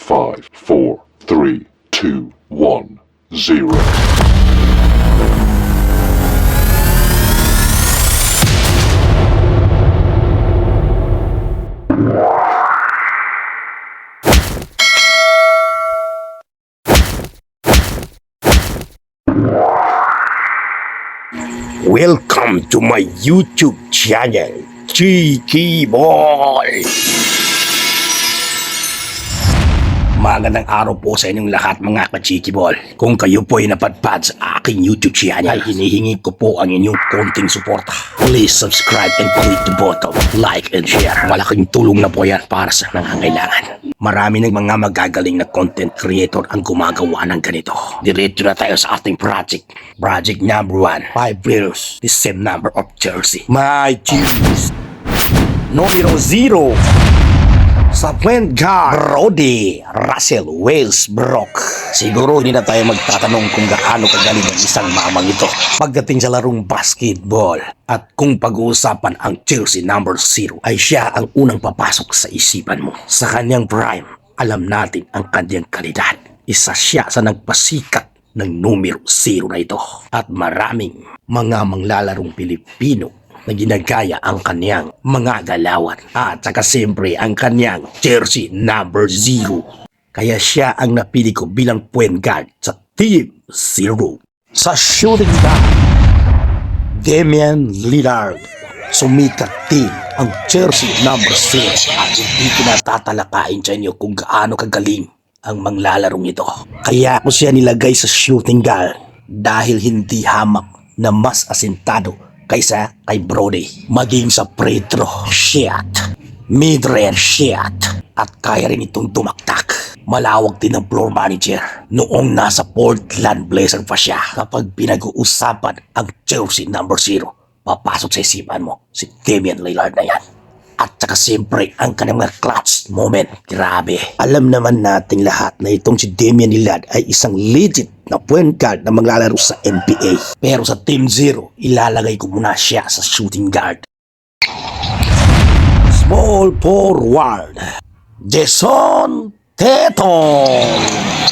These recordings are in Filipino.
5, 4, 3, 2, 1, 0. Welcome to my YouTube channel, Cheeky Boy! Magandang araw po sa inyong lahat mga ka-Cheeky Boy. Kung kayo po ay napadpad sa aking YouTube channel, ay hinihingi ko po ang inyong konting suporta. Please subscribe and click the button, like and share. Malaking tulong na po yan para sa nangangailangan. Marami ng mga magagaling na content creator ang gumagawa ng ganito. Diretso na tayo sa ating project. Project number 1, 5 players, the same number of jersey. My choice. Numero 0. Sa point guard, Brody Russell Westbrook. Siguro hindi na tayo magtatanong kung gaano kagaling ang isang mamang ito pagdating sa larong basketball. At kung pag-uusapan ang jersey number 0, ay siya ang unang papasok sa isipan mo. Sa kanyang prime, alam natin ang kanyang kalidad. Isa siya sa nagpasikat ng numero 0 na ito. At maraming mga manglalarong Pilipino na ginagaya ang kanyang mga galawan at saka siyempre ang kanyang jersey number 0. Kaya siya ang napili ko bilang point guard sa Team 0. Sa shooting guard, Damian Lillard. Sumikat din ang jersey number 0 at hindi ko natatalakayin sa inyo kung gaano kagaling ang manglalarong ito. Kaya ako siya nilagay sa shooting guard dahil hindi hamak na mas asintado kaysa kay Brody. Maging sa free throw shot, mid-range shot, at kaya rin itong tumaktak. Malawak din ang floor manager noong nasa Portland Blazers pa siya. Kapag pinag-uusapan ang jersey number 0, papasok sa isipan mo si Damian Lillard na yan. At saka siyempre ang kanyang mga clutch moment. Grabe. Alam naman nating lahat na itong si Damian Lillard ay isang legit na point guard na maglalaro sa NBA. Pero sa Team 0, ilalagay ko muna siya sa shooting guard. Small forward, Jason Tatum.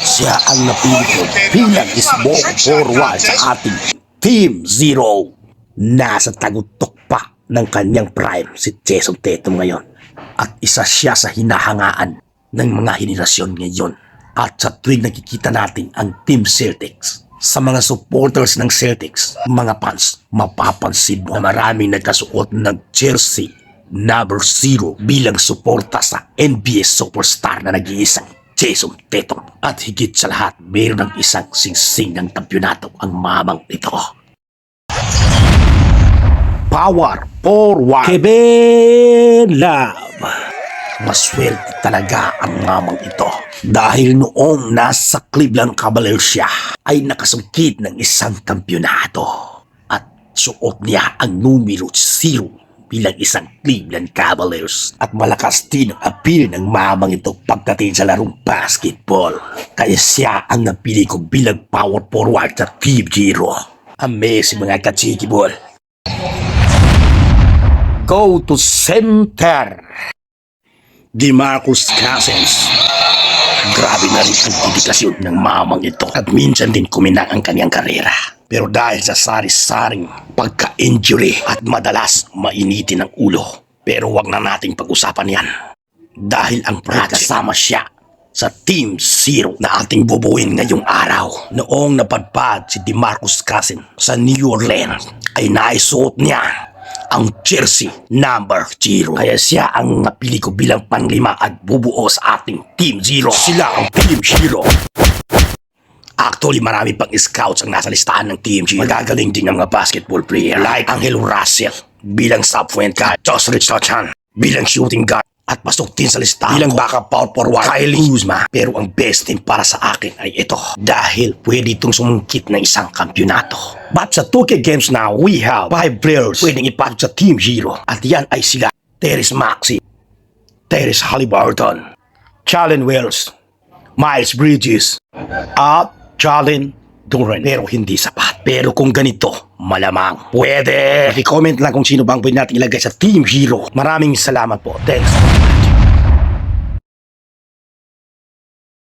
Siya ang napili ko bilang small forward sa ating Team 0. Nasa tagutok pa ng kanyang prime si Jason Tatum ngayon. At isa siya sa hinahangaan ng mga henerasyon ngayon. At sa tuwing nakikita natin ang Team Celtics, sa mga supporters ng Celtics, mga fans, mapapansin mo na maraming nagkasuot ng jersey number 0 bilang suporta sa NBA superstar na nag-iisang Jason Tatum. At higit sa lahat, mayroon ng isang singsing ng kampyonato ang mamang ito. Power forward, Kevin Love. Maswerte talaga ang mamang ito dahil noong nasa Cleveland Cavaliers siya ay nakasungkit ng isang kampyonato at suot niya ang numero 0 bilang isang Cleveland Cavaliers. At malakas din ang appeal ng mamang ito pagdating sa larong basketball. Kaya siya ang napili ko bilang power forward sa Team 0. Amazing mga ka-Cheeky Ball. Go to center, DeMarcus Cousins. Grabe na rin ang dedikasyon ng mamang ito at minsan din kuminang ang kanyang karera. Pero dahil sa sari-saring pagka-injury at madalas mainitin ang ulo. Pero wag na nating pag-usapan yan dahil ang kasama siya sa Team 0 na ating bubuin ngayong araw. Noong napadpad si DeMarcus Cousins sa New Orleans ay naisuot niya ang jersey number 0. Kaya siya ang napili ko bilang panglima at bubuo sa ating Team 0. Sila ang Team 0. Actually, marami pang scouts ang nasa listahan ng Team 0. Magagaling din ang mga basketball player like Angelo Russell bilang sub-point guard, Josh Richardson bilang shooting guard, at pasok din sa listahan bilang backup power forward, Kyle Kuzma. Pero ang best din para sa akin ay ito dahil pwede itong sumungkit ng isang kampyonato. But sa 2K games now, we have 5 players pwedeng ipasok sa Team 0. At yan ay sila Tyrese Maxey, Tyrese Haliburton, Jalen Wells, Miles Bridges, at Jalen Duren. Pero hindi sapat. Pero kung ganito, malamang pwede. I-comment lang kung sino bang pwede natin ilagay sa Team 0. Maraming salamat po. Thanks.